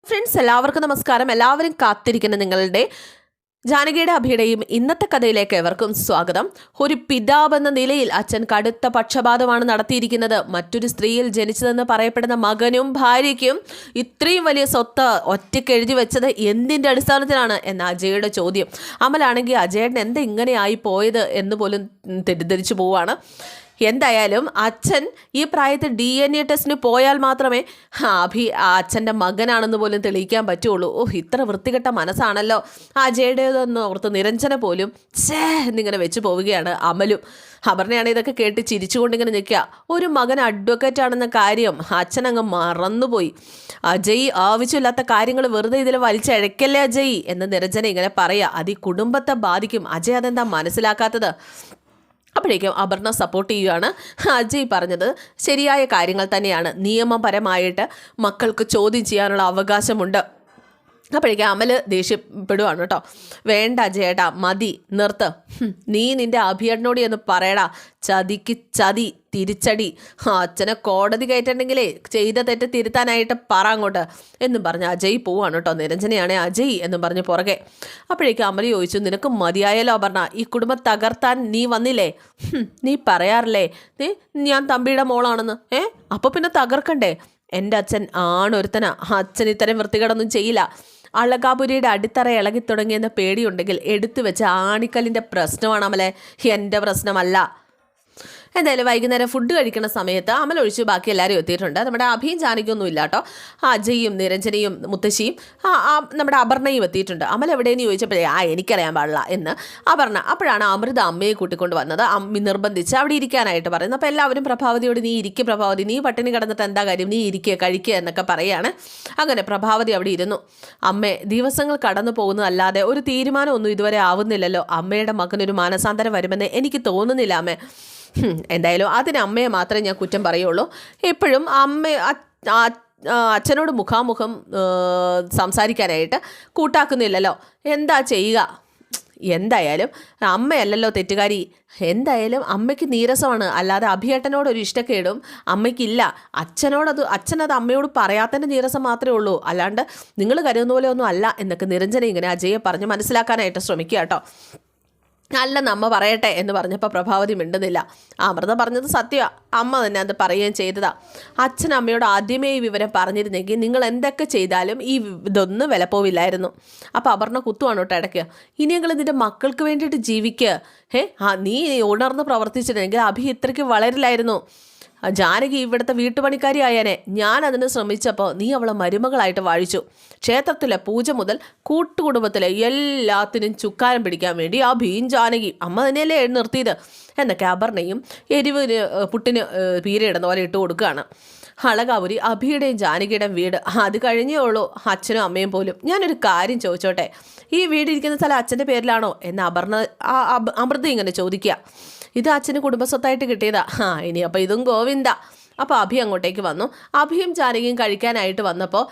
Friends എല്ലാവർക്കും നമസ്കാരം. എല്ലാവരും കാത്തിരിക്കുന്ന നിങ്ങളുടെ ജാനകിയുടെ അഭിയുടെയും ഇന്നത്തെ കഥയിലേക്ക് എവർക്കും സ്വാഗതം. ഒരു പിതാവെന്ന നിലയിൽ അച്ഛൻ കടുത്ത പക്ഷപാതമാണ് നടത്തിയിരിക്കുന്നത്. മറ്റൊരു സ്ത്രീയിൽ ജനിച്ചതെന്ന് പറയപ്പെടുന്ന മകനും ഭാര്യയ്ക്കും ഇത്രയും വലിയ സ്വത്ത് ഒറ്റയ്ക്ക് എഴുതി വെച്ചത് എന്തിൻ്റെ അടിസ്ഥാനത്തിലാണ് എന്ന അജയുടെ ചോദ്യം. അമലാണെങ്കിൽ അജയേട്ടൻ എന്താ ഇങ്ങനെയായി പോയത് എന്ന് പോലും തെറ്റിദ്ധരിച്ചു പോവുകയാണ്. എന്തായാലും അച്ഛൻ ഈ പ്രായത്തിൽ DNA ടെസ്റ്റിന് പോയാൽ മാത്രമേ അച്ഛൻ്റെ മകനാണെന്ന് പോലും തെളിയിക്കാൻ പറ്റുള്ളൂ. ഇത്ര വൃത്തികെട്ട മനസ്സാണല്ലോ അജയുടേതെന്ന് ഓർത്ത് നിരഞ്ജന പോലും എന്നിങ്ങനെ വെച്ച് പോവുകയാണ്. അമലും അപർണയാണ് ഇതൊക്കെ കേട്ട് ചിരിച്ചുകൊണ്ടിങ്ങനെ നിൽക്കുക. ഒരു മകൻ അഡ്വക്കേറ്റ് ആണെന്ന കാര്യം അച്ഛനങ്ങ് മറന്നുപോയി. അജയ് ആവശ്യമില്ലാത്ത കാര്യങ്ങൾ വെറുതെ ഇതിൽ വലിച്ചഴക്കല്ലേ അജയ് എന്ന് നിരഞ്ജന ഇങ്ങനെ പറയുക. അത് ഈ കുടുംബത്തെ ബാധിക്കും. അജയ് അതെന്താ മനസ്സിലാക്കാത്തത്? അപ്പോഴേക്കും അപർണ സപ്പോർട്ട് ചെയ്യുകയാണ്. അജയ് പറഞ്ഞത് ശരിയായ കാര്യങ്ങൾ തന്നെയാണ്. നിയമപരമായിട്ട് മക്കൾക്ക് ചോദ്യം ചെയ്യാനുള്ള അവകാശമുണ്ട്. അപ്പോഴേക്കും അമല് ദേഷ്യപ്പെടുവാണ് കേട്ടോ. വേണ്ട അജയേട്ടാ, മതി, നിർത്ത്. നീ നിൻ്റെ അഭിയേട്ടനോട് എന്ന് പറയടാ. ചതിക്ക് ചതി, തിരിച്ചടി. അച്ഛനെ കോടതി കയറ്റണ്ടെങ്കിലേ ചെയ്ത തെറ്റ് തിരുത്താനായിട്ട് പറ അങ്ങോട്ട് എന്നും പറഞ്ഞ് അജയ് പോവാണ് കേട്ടോ. നിരഞ്ജനയാണേ അജയ് എന്നും പറഞ്ഞ് പുറകെ. അപ്പോഴേക്കും അമല് ചോദിച്ചു, നിനക്ക് മതിയായല്ലോ അപർണ, ഈ കുടുംബം തകർത്താൻ നീ വന്നില്ലേ? നീ പറയാറില്ലേ ഞാൻ തമ്പിയുടെ മോളാണെന്ന്? അപ്പോൾ പിന്നെ തകർക്കണ്ടേ? എൻ്റെ അച്ഛൻ ആണൊരുത്തനാ. അച്ഛൻ ഇത്തരം വൃത്തികേടൊന്നും ചെയ്യില്ല. അളകാപുരിയുടെ അടിത്തറ ഇളകി തുടങ്ങിയെന്ന പേടിയുണ്ടെങ്കിൽ എടുത്തു വെച്ച ആണിക്കല്ലിൻ്റെ പ്രശ്നമാണ് അമലെ, എൻ്റെ പ്രശ്നമല്ല. എന്തായാലും വൈകുന്നേരം ഫുഡ് കഴിക്കുന്ന സമയത്ത് അമൽ ഒഴിച്ച് ബാക്കി എല്ലാവരും എത്തിയിട്ടുണ്ട്. നമ്മുടെ അഭിയും ജാനകിയൊന്നും ഇല്ല കേട്ടോ. അജയും നിരഞ്ജനയും മുത്തശ്ശിയും നമ്മുടെ അപർണയും എത്തിയിട്ടുണ്ട്. അമൽ എവിടെയെന്ന് ചോദിച്ചപ്പോഴേ എനിക്കറിയാൻ പാടില്ല എന്ന് അപർണ. അപ്പോഴാണ് അമൃത അമ്മയെ കൂട്ടിക്കൊണ്ട് വന്നത്. അമ്മി നിർബന്ധിച്ച് അവിടെ ഇരിക്കാനായിട്ട് പറയുന്നത്. അപ്പോൾ എല്ലാവരും പ്രഭാവതിയോട് നീ ഇരിക്കുക പ്രഭാവതി, നീ പട്ടിണി കിടന്നിട്ട് എന്താ കാര്യം, നീ ഇരിക്കുക കഴിക്കുക എന്നൊക്കെ പറയുകയാണ്. അങ്ങനെ പ്രഭാവതി അവിടെ ഇരുന്നു. അമ്മേ, ദിവസങ്ങൾ കടന്നു പോകുന്നതല്ലാതെ ഒരു തീരുമാനമൊന്നും ഇതുവരെ ആവുന്നില്ലല്ലോ. അമ്മയുടെ മകനൊരു മാനസാന്തരം വരുമെന്ന് എനിക്ക് തോന്നുന്നില്ല അമ്മേ. എന്തായാലും അതിന് അമ്മയെ മാത്രമേ ഞാൻ കുറ്റം പറയുള്ളൂ. എപ്പോഴും അച്ഛനോട് മുഖാമുഖം സംസാരിക്കാനായിട്ട് കൂട്ടാക്കുന്നില്ലല്ലോ. എന്താ ചെയ്യുക? എന്തായാലും അമ്മയല്ലല്ലോ തെറ്റുകാരി. എന്തായാലും അമ്മയ്ക്ക് നീരസമാണ്, അല്ലാതെ അഭിയേട്ടനോടൊരു ഇഷ്ടക്കേടും അമ്മയ്ക്കില്ല. അച്ഛനത് അമ്മയോട് പറയാത്തതിൻ്റെ നീരസം മാത്രമേ ഉള്ളൂ, അല്ലാണ്ട് നിങ്ങൾ കരുതുന്ന പോലെ ഒന്നും അല്ല എന്നൊക്കെ നിരഞ്ജന ഇങ്ങനെ അജയെ പറഞ്ഞ് മനസ്സിലാക്കാനായിട്ട് ശ്രമിക്കുക കേട്ടോ. അല്ലെന്ന് അമ്മ പറയട്ടെ എന്ന് പറഞ്ഞപ്പോൾ പ്രഭാവതി മിണ്ടുന്നില്ല. അമൃത പറഞ്ഞത് സത്യമാണ്, അമ്മ തന്നെ അത് പറയുകയും ചെയ്തതാ. അച്ഛൻ അമ്മയോട് ആദ്യമേ ഈ വിവരം പറഞ്ഞിരുന്നെങ്കിൽ നിങ്ങൾ എന്തൊക്കെ ചെയ്താലും ഈ ഇതൊന്നും വിലപ്പോവില്ലായിരുന്നു. അപ്പോൾ അപർണ കുത്തുവാണ് കേട്ടോ ഇടയ്ക്ക്. ഇനിയെങ്കിലും നിൻ്റെ മക്കൾക്ക് വേണ്ടിയിട്ട് ജീവിക്കുക. നീ ഉണർന്ന് പ്രവർത്തിച്ചിരുന്നെങ്കിൽ അഭി ഇത്രയ്ക്ക് വളരില്ലായിരുന്നു. ജാനകി ഇവിടുത്തെ വീട്ടുപണിക്കാരി ആയാനെ. ഞാൻ അതിന് ശ്രമിച്ചപ്പോൾ നീ അവളെ മരുമകളായിട്ട് വാഴിച്ചു. ക്ഷേത്രത്തിലെ പൂജ മുതൽ കൂട്ടുകുടുംബത്തിലെ എല്ലാത്തിനും ചുക്കാരം പിടിക്കാൻ വേണ്ടി അഭിയും ജാനകി അമ്മ തന്നെയല്ലേ നിർത്തിയത് എന്നൊക്കെ അപർണയും പുട്ടിന് പീരയിടുന്ന പോലെ ഇട്ട് കൊടുക്കുകയാണ്. അളകാപുരി അഭിയുടെയും ജാനകിയുടെയും വീട് അത് കഴിഞ്ഞേ ഉള്ളൂ അച്ഛനും അമ്മയും പോലും. ഞാനൊരു കാര്യം ചോദിച്ചോട്ടെ, ഈ വീടിരിക്കുന്ന സ്ഥലം അച്ഛൻ്റെ പേരിലാണോ എന്ന് അമൃത ഇങ്ങനെ ചോദിക്കുക. ഇത് അച്ഛന് കുടുംബസ്വത്തായിട്ട് കിട്ടിയതാ. ഇനി അപ്പോൾ ഇതും ഗോവിന്ദ. അപ്പോൾ അഭി അങ്ങോട്ടേക്ക് വന്നു. അഭിയും ജാനകിയും കഴിക്കാനായിട്ട് വന്നപ്പോൾ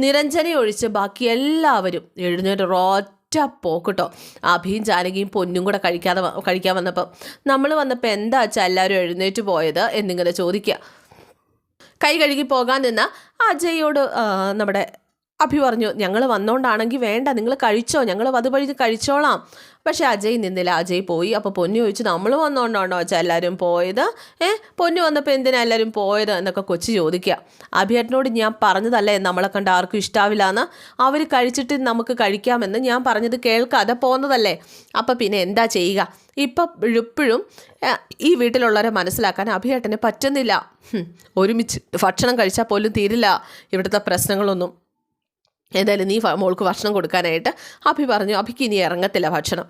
നിരഞ്ജനെ ഒഴിച്ച് ബാക്കി എല്ലാവരും എഴുന്നേറ്റ് ഒറ്റ പോക്കട്ടോ. അഭിയും ജാനകിയും പൊന്നും കൂടെ കഴിക്കാൻ വന്നപ്പോൾ നമ്മൾ വന്നപ്പോൾ എന്താ അച്ഛാ എല്ലാവരും എഴുന്നേറ്റ് പോയത് എന്നിങ്ങനെ ചോദിക്കുക. കൈ കഴുകി പോകാൻ നിന്ന അജയോട് നമ്മുടെ അഭി പറഞ്ഞു, ഞങ്ങൾ വന്നോണ്ടാണെങ്കിൽ വേണ്ട, നിങ്ങൾ കഴിച്ചോ, ഞങ്ങൾ അതുവഴി കഴിച്ചോളാം. പക്ഷേ അജയ് നിന്നില്ല. അജയ് പോയി. അപ്പോൾ പൊന്നു ചോദിച്ചു, നമ്മൾ വന്നോണ്ടാണോ അച്ഛാ എല്ലാവരും പോയത്? പൊന്നു വന്നപ്പോൾ എന്തിനാ എല്ലാവരും പോയത് എന്നൊക്കെ കൊച്ചു ചോദിക്കുക. അഭിയേട്ടനോട് ഞാൻ പറഞ്ഞതല്ലേ നമ്മളെ കണ്ട് ആർക്കും ഇഷ്ടാവില്ലാന്ന്, അവർ കഴിച്ചിട്ട് നമുക്ക് കഴിക്കാമെന്ന് ഞാൻ പറഞ്ഞത് കേൾക്കാതെ പോന്നതല്ലേ. അപ്പം പിന്നെ എന്താ ചെയ്യുക? ഇപ്പം ഇപ്പോഴും ഈ വീട്ടിലുള്ളവരെ മനസ്സിലാക്കാൻ അഭിയേട്ടന് പറ്റുന്നില്ല. ഒരുമിച്ച് ഭക്ഷണം കഴിച്ചാൽ പോലും തീരില്ല ഇവിടുത്തെ പ്രശ്നങ്ങളൊന്നും. എന്തായാലും നീ മോൾക്ക് ഭക്ഷണം കൊടുക്കാനായിട്ട് അഭി പറഞ്ഞു. അഭിക്ക് ഇനി ഇറങ്ങത്തില്ല ഭക്ഷണം.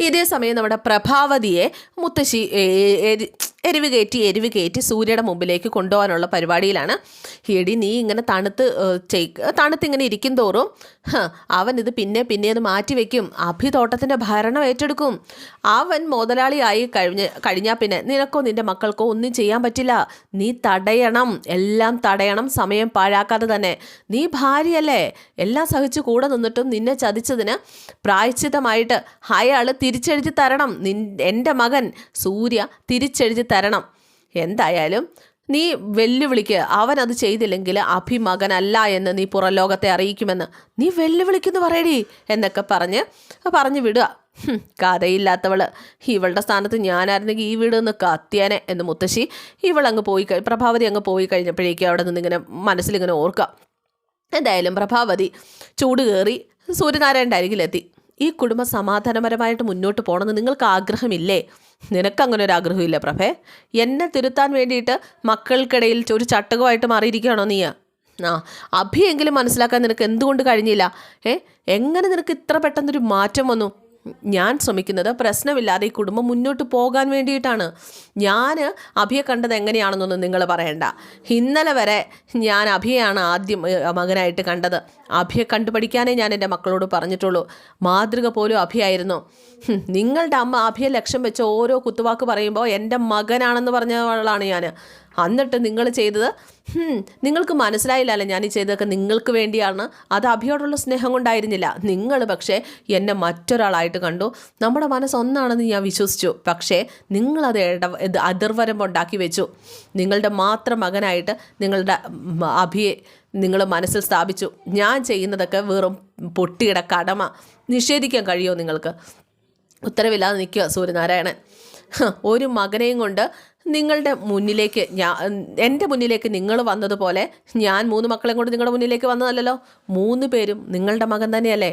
ഇതേ സമയം നമ്മുടെ പ്രഭാവതിയെ മുത്തശ്ശി എരിവ് കയറ്റി സൂര്യയുടെ മുമ്പിലേക്ക് കൊണ്ടുപോകാനുള്ള പരിപാടിയിലാണ്. എടി നീ ഇങ്ങനെ തണുത്തിങ്ങനെ ഇരിക്കും തോറും അവൻ ഇത് പിന്നെയെന്ന് മാറ്റി വയ്ക്കും. അഭി തോട്ടത്തിൻ്റെ ഭരണം ഏറ്റെടുക്കും. അവൻ മുതലാളിയായി കഴിഞ്ഞാൽ പിന്നെ നിനക്കോ നിൻ്റെ മക്കൾക്കോ ഒന്നും ചെയ്യാൻ പറ്റില്ല. നീ തടയണം, എല്ലാം തടയണം, സമയം പാഴാക്കാതെ തന്നെ. നീ ഭാര്യയല്ലേ, എല്ലാം സഹിച്ച് കൂടെ നിന്നിട്ടും നിന്നെ ചതിച്ചതിന് പ്രായശ്ചിത്തമായിട്ട് അയാൾ തിരിച്ചെഴുതി തരണം. എൻ്റെ മകൻ സൂര്യ തിരിച്ചെഴുതി തരണം. എന്തായാലും നീ വെല്ലുവിളിക്ക്, അവൻ അത് ചെയ്തില്ലെങ്കിൽ അഭിമകനല്ല എന്ന് നീ പുറം ലോകത്തെ അറിയിക്കുമെന്ന് നീ വെല്ലുവിളിക്കുന്നു പറയടി എന്നൊക്കെ പറഞ്ഞ് വിടുക. കഥയില്ലാത്തവള്, ഇവളുടെ സ്ഥാനത്ത് ഞാനായിരുന്നെങ്കിൽ ഈ വീട് നിന്ന് കത്തിയാനെ എന്ന് മുത്തശ്ശി ഇവളങ്ങ് പ്രഭാവതി അങ്ങ് പോയി കഴിഞ്ഞപ്പോഴേക്കും അവിടെ നിന്ന് ഇങ്ങനെ മനസ്സിലിങ്ങനെ ഓർക്കുക. എന്തായാലും പ്രഭാവതി ചൂട് കയറി സൂര്യനാരായണൻ്റെ അരികിലെത്തി. ഈ കുടുംബം സമാധാനപരമായിട്ട് മുന്നോട്ട് പോകണമെന്ന് നിങ്ങൾക്ക് ആഗ്രഹമില്ലേ? നിനക്കങ്ങനെ ഒരു ആഗ്രഹമില്ല പ്രഭേ. എന്നെ തിരുത്താൻ വേണ്ടിയിട്ട് മക്കൾക്കിടയിൽ ഒരു ചട്ടകമായിട്ട് മാറിയിരിക്കുകയാണോ നീ? അഭിയെങ്കിലും മനസ്സിലാക്കാൻ നിനക്ക് എന്തുകൊണ്ട് കഴിഞ്ഞില്ല? എങ്ങനെ നിനക്ക് ഇത്ര പെട്ടെന്നൊരു മാറ്റം വന്നു? ഞാൻ ശ്രമിക്കുന്നത് പ്രശ്നമില്ലാതെ ഈ കുടുംബം മുന്നോട്ട് പോകാൻ വേണ്ടിയിട്ടാണ്. ഞാൻ അഭിയെ കണ്ടത് എങ്ങനെയാണെന്നൊന്നും നിങ്ങൾ പറയണ്ട. ഇന്നലെ വരെ ഞാൻ അഭിയെയാണ് ആദ്യം മകനായിട്ട് കണ്ടത്. അഭിയെ കണ്ടുപഠിക്കാനേ ഞാൻ എൻ്റെ മക്കളോട് പറഞ്ഞിട്ടുള്ളൂ. മാതൃക പോലും അഭിയായിരുന്നു. നിങ്ങളുടെ അമ്മ അഭിയെ ലക്ഷ്യം വെച്ച് ഓരോ കുത്തുവാക്ക് പറയുമ്പോൾ എൻ്റെ മകനാണെന്ന് പറഞ്ഞവളാണ് ഞാൻ. എന്നിട്ട് നിങ്ങൾ ചെയ്തത് നിങ്ങൾക്ക് മനസ്സിലായില്ലല്ലോ ഞാൻ ഈ ചെയ്തതൊക്കെ നിങ്ങൾക്ക് വേണ്ടിയാണ്. അത് അഭിയോടുള്ള സ്നേഹം കൊണ്ടായിരുന്നില്ല. നിങ്ങൾ പക്ഷേ എന്നെ മറ്റൊരാളായിട്ട് കണ്ടു. നമ്മുടെ മനസ്സൊന്നാണെന്ന് ഞാൻ വിശ്വസിച്ചു. പക്ഷേ നിങ്ങളത് അതിർവരമ്പുണ്ടാക്കി വെച്ചു. നിങ്ങളുടെ മാത്രം മകനായിട്ട് നിങ്ങളുടെ അഭിയെ നിങ്ങൾ മനസ്സിൽ സ്ഥാപിച്ചു. ഞാൻ ചെയ്യുന്നതൊക്കെ വെറും പൊട്ടിയുടെ കടമ. നിഷേധിക്കാൻ കഴിയുമോ നിങ്ങൾക്ക്? ഉത്തരവില്ലാതെ നിൽക്കുക സൂര്യനാരായണൻ. ഒരു മകനെയും കൊണ്ട് നിങ്ങളുടെ മുന്നിലേക്ക് എൻ്റെ മുന്നിലേക്ക് നിങ്ങൾ വന്നതുപോലെ ഞാൻ 3 മക്കളെയും കൊണ്ട് നിങ്ങളുടെ മുന്നിലേക്ക് വന്നതല്ലല്ലോ. 3 പേരും നിങ്ങളുടെ മകൻ തന്നെയല്ലേ.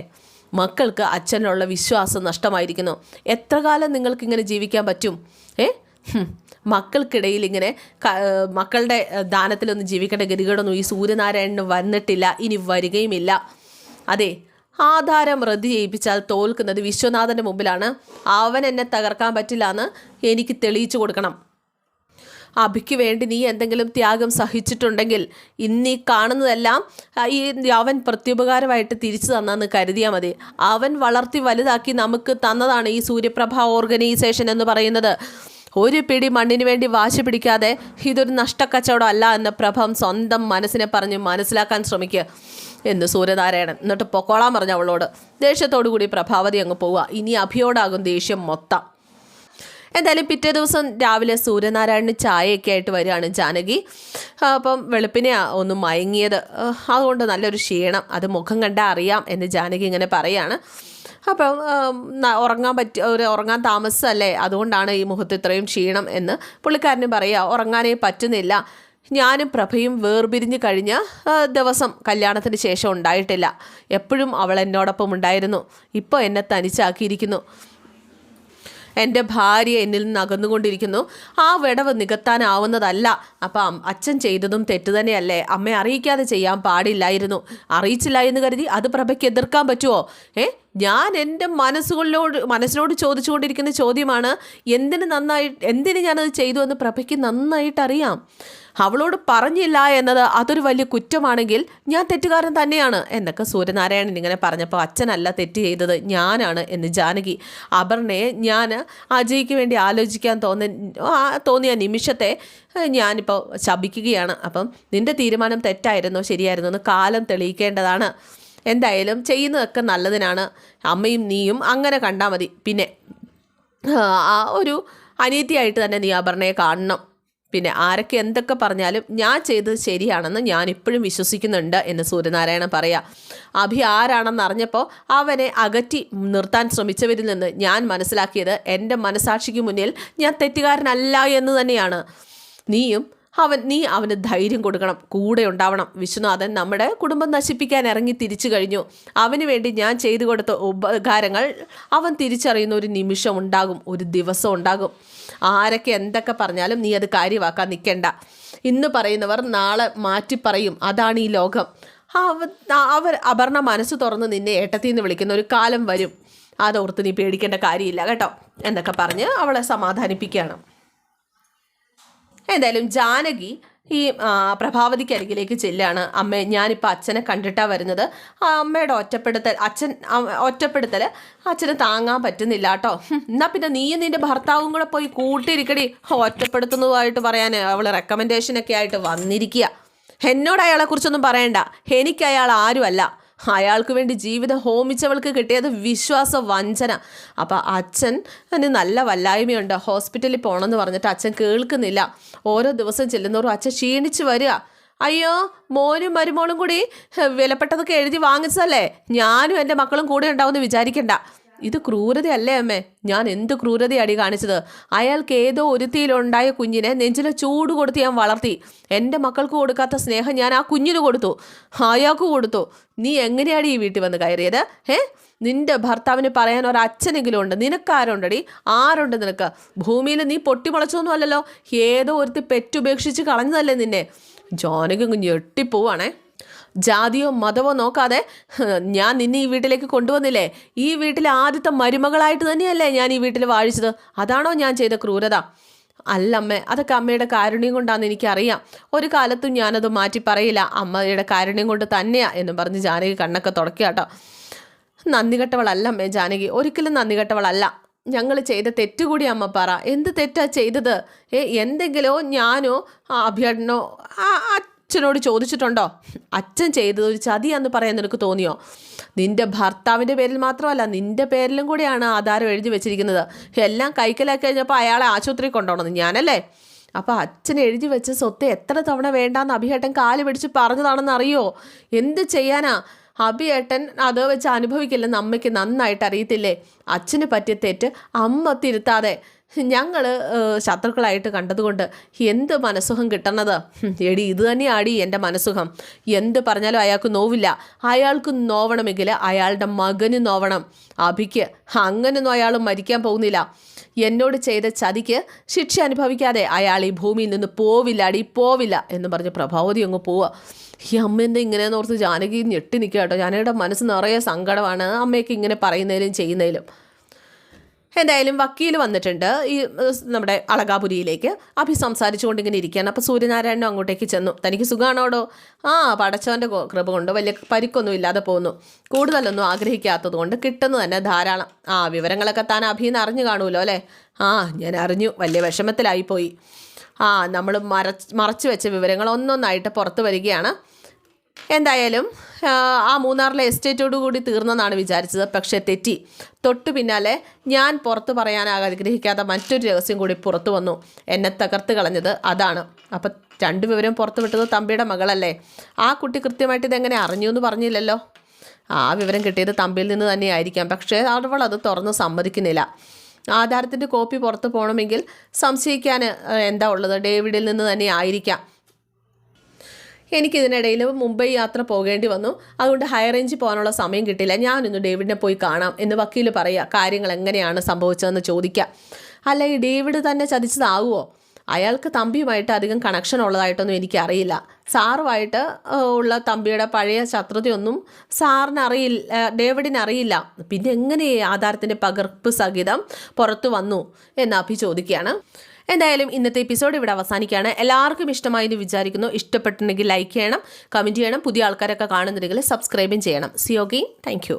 മക്കൾക്ക് അച്ഛനുള്ള വിശ്വാസം നഷ്ടമായിരിക്കുന്നു. എത്ര കാലം നിങ്ങൾക്കിങ്ങനെ ജീവിക്കാൻ പറ്റും? മക്കൾക്കിടയിൽ ഇങ്ങനെ മക്കളുടെ ദാനത്തിലൊന്നും ജീവിക്കേണ്ട ഗതികേടൊന്നും ഈ സൂര്യനാരായണന് വന്നിട്ടില്ല, ഇനി വരികയുമില്ല. അതെ, ആധാരം റദ്ദ് ചെയ്യിപ്പിച്ചാൽ തോൽക്കുന്നത് വിശ്വനാഥൻ്റെ മുമ്പിലാണ്. അവൻ എന്നെ തകർക്കാൻ പറ്റില്ല എന്ന് എനിക്ക് തെളിയിച്ചു കൊടുക്കണം. അഭിക്ക് വേണ്ടി നീ എന്തെങ്കിലും ത്യാഗം സഹിച്ചിട്ടുണ്ടെങ്കിൽ ഇന്നീ കാണുന്നതെല്ലാം അവൻ പ്രത്യുപകാരമായിട്ട് തിരിച്ചു തന്നെന്ന് കരുതിയാൽ മതി. അവൻ വളർത്തി വലുതാക്കി നമുക്ക് തന്നതാണ് ഈ സൂര്യപ്രഭ ഓർഗനൈസേഷൻ എന്ന് പറയുന്നത്. ഒരു പിടി മണ്ണിന് വേണ്ടി വാശി പിടിക്കാതെ ഇതൊരു നഷ്ടക്കച്ചവടം അല്ല എന്ന് പ്രഭം സ്വന്തം മനസ്സിനെ പറഞ്ഞ് മനസ്സിലാക്കാൻ ശ്രമിക്കുക എന്ന് സൂര്യനാരായണൻ. എന്നിട്ട് പൊക്കോളാൻ പറഞ്ഞു അവളോട്. ദേഷ്യത്തോടു കൂടി പ്രഭാവതി അങ്ങ് പോവുക. ഇനി അഭിയോടാകും ദേഷ്യം മൊത്തം. എന്തായാലും പിറ്റേ ദിവസം രാവിലെ സൂര്യനാരായണന് ചായയൊക്കെ ആയിട്ട് വരികയാണ് ജാനകി. അപ്പം വെളുപ്പിനെ ഒന്ന് മയങ്ങിയത്, അതുകൊണ്ട് നല്ലൊരു ക്ഷീണം, അത് മുഖം കണ്ടാൽ അറിയാം എന്ന് ജാനകി ഇങ്ങനെ പറയാണ്. അപ്പം ഉറങ്ങാൻ താമസമല്ലേ, അതുകൊണ്ടാണ് ഈ മുഖത്ത് ഇത്രയും ക്ഷീണം എന്ന് പുള്ളിക്കാരന് പറയുക. ഉറങ്ങാനേ പറ്റുന്നില്ല. ഞാനും പ്രഭയും വേർപിരിഞ്ഞ് കഴിഞ്ഞ ദിവസം കല്യാണത്തിന് ശേഷം ഉണ്ടായിട്ടില്ല. എപ്പോഴും അവൾ എന്നോടൊപ്പം ഉണ്ടായിരുന്നു. ഇപ്പോൾ എന്നെ തനിച്ചാക്കിയിരിക്കുന്നു. എൻ്റെ ഭാര്യ എന്നിൽ നിന്ന് അകന്നുകൊണ്ടിരിക്കുന്നു. ആ വിടവ് നികത്താനാവുന്നതല്ല. അപ്പം അച്ഛൻ ചെയ്തതും തെറ്റ് തന്നെയല്ലേ. അമ്മയെ അറിയിക്കാതെ ചെയ്യാൻ പാടില്ലായിരുന്നു. അറിയിച്ചില്ല എന്ന് കരുതി അത് പ്രഭയ്ക്ക് എതിർക്കാൻ പറ്റുമോ? ഞാൻ എൻ്റെ മനസ്സിനോട് ചോദിച്ചുകൊണ്ടിരിക്കുന്ന ചോദ്യമാണ്, എന്തിന് ഞാനത് ചെയ്തു എന്ന് പ്രഭയ്ക്ക് നന്നായിട്ട് അറിയാം. അവളോട് പറഞ്ഞില്ല എന്നത് അതൊരു വലിയ കുറ്റമാണെങ്കിൽ ഞാൻ തെറ്റുകാരൻ തന്നെയാണ് എന്നൊക്കെ സൂര്യനാരായണൻ ഇങ്ങനെ പറഞ്ഞപ്പോൾ അച്ഛനല്ല തെറ്റ് ചെയ്തത്, ഞാനാണ് എന്ന് ജാനകി. അപർണയെ ഞാൻ അജയ്ക്ക് വേണ്ടി ആലോചിക്കാൻ തോന്നിയ നിമിഷത്തെ ഞാനിപ്പോൾ ശപിക്കുകയാണ്. അപ്പം നിൻ്റെ തീരുമാനം തെറ്റായിരുന്നോ ശരിയായിരുന്നോ എന്ന് കാലം തെളിയിക്കേണ്ടതാണ്. എന്തായാലും ചെയ്യുന്നതൊക്കെ നല്ലതിനാണ്. അമ്മയും നീയും അങ്ങനെ കണ്ടാൽ മതി. പിന്നെ ഒരു അനീതിയായിട്ട് തന്നെ നീ അപർണയെ കാണണം. പിന്നെ ആരൊക്കെ എന്തൊക്കെ പറഞ്ഞാലും ഞാൻ ചെയ്തത് ശരിയാണെന്ന് ഞാൻ ഇപ്പോഴും വിശ്വസിക്കുന്നുണ്ട് എന്ന് സൂര്യനാരായണൻ പറയാം. അഭി ആരാണെന്ന് അറിഞ്ഞപ്പോൾ അവനെ അകറ്റി നിർത്താൻ ശ്രമിച്ചവരിൽ നിന്ന് ഞാൻ മനസ്സിലാക്കിയത് എൻ്റെ മനസാക്ഷിക്ക് മുന്നിൽ ഞാൻ തെറ്റുകാരനല്ല എന്ന് തന്നെയാണ്. നീ അവന് ധൈര്യം കൊടുക്കണം, കൂടെ ഉണ്ടാവണം. വിശ്വനാഥൻ നമ്മുടെ കുടുംബം നശിപ്പിക്കാൻ ഇറങ്ങി തിരിച്ചു കഴിഞ്ഞു. അവന് വേണ്ടി ഞാൻ ചെയ്തു കൊടുത്ത ഉപകാരങ്ങൾ അവൻ തിരിച്ചറിയുന്ന ഒരു നിമിഷം ഉണ്ടാകും, ഒരു ദിവസം ഉണ്ടാകും. ആരൊക്കെ എന്തൊക്കെ പറഞ്ഞാലും നീ അത് കാര്യമാക്കാൻ നിൽക്കണ്ട. ഇന്ന് പറയുന്നവർ നാളെ മാറ്റി പറയും. അതാണ് ഈ ലോകം. അപർണ മനസ്സ് തുറന്ന് നിന്നെ ഏട്ടത്തിന്ന് വിളിക്കുന്ന ഒരു കാലം വരും. അതോർത്ത് നീ പേടിക്കേണ്ട കാര്യമില്ല കേട്ടോ എന്നൊക്കെ പറഞ്ഞ് അവളെ സമാധാനിപ്പിക്കുകയാണ്. എന്തായാലും ജാനകി ഈ പ്രഭാവതിക്ക് അരികിലേക്ക് ചെല്ലാണ്. അമ്മേ, ഞാനിപ്പോൾ അച്ഛനെ കണ്ടിട്ടാണ് വരുന്നത്. അമ്മയുടെ ഒറ്റപ്പെടുത്തൽ അച്ഛന് താങ്ങാൻ പറ്റുന്നില്ല കേട്ടോ. എന്നാൽ പിന്നെ നീയും നിൻ്റെ ഭർത്താവും കൂടെ പോയി കൂട്ടിയിരിക്കടി. ഒറ്റപ്പെടുത്തുന്നതുമായിട്ട് പറയാൻ അവൾ റെക്കമെൻഡേഷനൊക്കെ ആയിട്ട് വന്നിരിക്കുക. എന്നോട് അയാളെക്കുറിച്ചൊന്നും പറയണ്ട. എനിക്ക് അയാൾ ആരുമല്ല. അയാൾക്ക് വേണ്ടി ജീവിതം ഹോമിച്ചവൾക്ക് കിട്ടിയത് വിശ്വാസ വഞ്ചന. അപ്പോൾ അച്ഛന് നല്ല വല്ലായ്മയുണ്ട്, ഹോസ്പിറ്റലിൽ പോകണമെന്ന് പറഞ്ഞിട്ട് അച്ഛൻ കേൾക്കുന്നില്ല. ഓരോ ദിവസം ചെല്ലുന്നവരും അച്ഛൻ ക്ഷീണിച്ച് വരിക. അയ്യോ, മോനും മരുമോളും കൂടി വിലപ്പെട്ടതൊക്കെ എഴുതി വാങ്ങിച്ചതല്ലേ, ഞാനും എൻ്റെ മക്കളും കൂടെ ഉണ്ടാവുമെന്ന് വിചാരിക്കണ്ട. ഇത് ക്രൂരതയല്ലേ അമ്മേ? ഞാൻ എന്ത് ക്രൂരതയടി കാണിച്ചത്? അയാൾക്ക് ഏതോ ഒരുത്തിയിലുണ്ടായ കുഞ്ഞിനെ നെഞ്ചിലെ ചൂട് കൊടുത്ത് ഞാൻ വളർത്തി. എൻ്റെ മക്കൾക്ക് കൊടുക്കാത്ത സ്നേഹം ഞാൻ ആ കുഞ്ഞിന് കൊടുത്തു, അയാൾക്ക് കൊടുത്തു. നീ എങ്ങനെയാണ് ഈ വീട്ടിൽ വന്ന് കയറിയത്? നിന്റെ ഭർത്താവിന് പറയാൻ ഒരച്ഛനെങ്കിലും ഉണ്ട്, നിനക്കാരുണ്ടടി? ആരുണ്ട് നിനക്ക്? ഭൂമിയിൽ നീ പൊട്ടിമുളച്ചൊന്നും അല്ലല്ലോ, ഏതോ ഒരുത്തി പെറ്റുപേക്ഷിച്ച് കളഞ്ഞതല്ലേ നിന്നെ. ജാനകി ഞെട്ടിപ്പോവാണേ. ജാതിയോ മതമോ നോക്കാതെ ഞാൻ നിന്നെ ഈ വീട്ടിലേക്ക് കൊണ്ടുവന്നില്ലേ? ഈ വീട്ടിലെ ആദ്യത്തെ മരുമകളായിട്ട് തന്നെയല്ലേ ഞാൻ ഈ വീട്ടിൽ വാഴിച്ചത്? അതാണോ ഞാൻ ചെയ്ത ക്രൂരത? അല്ലമ്മേ, അതൊക്കെ അമ്മയുടെ കാരുണ്യം കൊണ്ടാണെന്ന് എനിക്കറിയാം. ഒരു കാലത്തും ഞാനത് മാറ്റി പറയില്ല. അമ്മയുടെ കാരുണ്യം കൊണ്ട് തന്നെയാ എന്നും പറഞ്ഞ് ജാനകി കണ്ണൊക്കെ തുടക്കുക കേട്ടോ. നന്ദി കെട്ടവളല്ല അമ്മേ ജാനകി, ഒരിക്കലും നന്ദി കെട്ടവളല്ല. ഞങ്ങൾ ചെയ്ത തെറ്റുകൂടി അമ്മ പറ. എന്ത് തെറ്റാ ചെയ്തത്? എന്തെങ്കിലോ ഞാനോ അഭിയേട്ടനോ അച്ഛനോട് ചോദിച്ചിട്ടുണ്ടോ? അച്ഛൻ ചെയ്തത് ഒരു ചതിയാന്ന് പറയാൻ നിനക്ക് തോന്നിയോ? നിന്റെ ഭർത്താവിൻ്റെ പേരിൽ മാത്രമല്ല, നിന്റെ പേരിലും കൂടിയാണ് ആധാരം എഴുതി വെച്ചിരിക്കുന്നത്. എല്ലാം കൈക്കലാക്കി കഴിഞ്ഞപ്പോൾ അയാളെ ആശുപത്രി കൊണ്ടുപോകണമെന്ന് ഞാനല്ലേ? അപ്പോൾ അച്ഛൻ എഴുതി വെച്ച സ്വത്ത് എത്ര തവണ വേണ്ടാന്ന് അഭിയേട്ടൻ കാല് പിടിച്ച് പറഞ്ഞതാണെന്ന് അറിയോ? എന്ത് ചെയ്യാനാ? അഭിയേട്ടൻ അത് വെച്ച് അനുഭവിക്കില്ലെന്ന് അമ്മയ്ക്ക് നന്നായിട്ട് അറിയത്തില്ലേ? അച്ഛന് പറ്റിയ തെറ്റ് അമ്മ തിരുത്താതെ ഞങ്ങൾ ശത്രുക്കളായിട്ട് കണ്ടതുകൊണ്ട് എന്ത് മനസ്സുഖം കിട്ടണത്? എടി, ഇത് തന്നെയാടി എൻ്റെ മനസ്സുഖം. എന്ത് പറഞ്ഞാലും അയാൾക്ക് നോവില്ല. അയാൾക്ക് നോവണമെങ്കിൽ അയാളുടെ മകന് നോവണം. അഭിക്ക് അങ്ങനെയൊന്നും അയാൾ മരിക്കാൻ പോകുന്നില്ല. എന്നോട് ചെയ്ത ചതിക്ക് ശിക്ഷ അനുഭവിക്കാതെ അയാൾ ഈ ഭൂമിയിൽ നിന്ന് പോവില്ല, അടി പോവില്ല എന്ന് പറഞ്ഞ് പ്രഭാവതി അങ്ങ് പോവുക. ഈ അമ്മേൻ്റെ ഇങ്ങനെയെന്ന് ഓർത്ത് ജാനകി ഞെട്ടി നിൽക്കുക കേട്ടോ. ജാനകിയുടെ മനസ്സ് നിറയെ സങ്കടമാണ് അമ്മയ്ക്ക് ഇങ്ങനെ പറയുന്നതിലും ചെയ്യുന്നതിലും. എന്തായാലും വക്കീൽ വന്നിട്ടുണ്ട് ഈ നമ്മുടെ അളകാപുരിയിലേക്ക്. അഭി സംസാരിച്ചുകൊണ്ട് ഇങ്ങനെ ഇരിക്കുകയാണ്. അപ്പോൾ സൂര്യനാരായണനും അങ്ങോട്ടേക്ക് ചെന്നു. തനിക്ക് സുഖമാണോടോ? പടച്ചവൻ്റെ കൃപ കൊണ്ട് വലിയ പരിക്കൊന്നും ഇല്ലാതെ പോകുന്നു. കൂടുതലൊന്നും ആഗ്രഹിക്കാത്തത് കൊണ്ട് കിട്ടുന്നത് തന്നെ ധാരാളം. വിവരങ്ങളൊക്കെ താൻ അഭിന്ന് അറിഞ്ഞു കാണുമല്ലോ അല്ലേ? ഞാൻ അറിഞ്ഞു. വലിയ വിഷമത്തിലായിപ്പോയി. നമ്മൾ മറച്ചു വെച്ച വിവരങ്ങൾ ഒന്നൊന്നായിട്ട് പുറത്ത് വരികയാണ്. എന്തായാലും മൂന്നാറിലെ എസ്റ്റേറ്റോടു കൂടി തീർന്നെന്നാണ് വിചാരിച്ചത്. പക്ഷേ തെറ്റി. തൊട്ടു പിന്നാലെ ഞാൻ പുറത്ത് പറയാൻ ആഗ്രഹിക്കാത്ത മറ്റൊരു രഹസ്യം കൂടി പുറത്തു വന്നു. എന്നെ തകർത്ത് കളഞ്ഞത് അതാണ്. അപ്പം രണ്ട് വിവരം പുറത്തു വിട്ടത് തമ്പിയുടെ മകളല്ലേ? ആ കുട്ടി കൃത്യമായിട്ട് ഇതെങ്ങനെ അറിഞ്ഞു എന്ന് പറഞ്ഞില്ലല്ലോ. വിവരം കിട്ടിയത് തമ്പിയിൽ നിന്ന് തന്നെയായിരിക്കാം. പക്ഷേ അവൾ അത് തുറന്ന് സമ്മതിക്കുന്നില്ല. ആധാരത്തിൻ്റെ കോപ്പി പുറത്ത് പോകണമെങ്കിൽ സംശയിക്കാൻ എന്താ ഉള്ളത്? ഡേവിഡിൽ നിന്ന് തന്നെ ആയിരിക്കാം. എനിക്കിതിനിടയിൽ മുംബൈ യാത്ര പോകേണ്ടി വന്നു. അതുകൊണ്ട് ഹൈ റേഞ്ചിൽ പോകാനുള്ള സമയം കിട്ടില്ല. ഞാനൊന്ന് ഡേവിഡിനെ പോയി കാണാം എന്ന് വക്കീൽ പറയുക. കാര്യങ്ങൾ എങ്ങനെയാണ് സംഭവിച്ചതെന്ന് ചോദിക്കുക. അല്ല, ഈ ഡേവിഡ് തന്നെ ചതിച്ചതാകുമോ? അയാൾക്ക് തമ്പിയുമായിട്ട് അധികം കണക്ഷൻ ഉള്ളതായിട്ടൊന്നും എനിക്കറിയില്ല. സാറുമായിട്ട് ഉള്ള തമ്പിയുടെ പഴയ ശത്രുതയൊന്നും ഡേവിഡിന് അറിയില്ല. പിന്നെ എങ്ങനെ ആധാരത്തിൻ്റെ പകർപ്പ് സഹിതം പുറത്തു വന്നു എന്ന് അഭി ചോദിക്കുകയാണ്. എന്തായാലും ഇന്നത്തെ എപ്പിസോഡ് ഇവിടെ അവസാനിക്കുകയാണ്. എല്ലാവർക്കും ഇഷ്ടമായി എന്ന് വിചാരിക്കുന്നു. ഇഷ്ടപ്പെട്ടിട്ടുണ്ടെങ്കിൽ ലൈക്ക് ചെയ്യണം, കമൻറ്റ് ചെയ്യണം. പുതിയ ആൾക്കാരൊക്കെ കാണുന്നുണ്ടെങ്കിൽ സബ്സ്ക്രൈബും ചെയ്യണം. C you again. Thank you.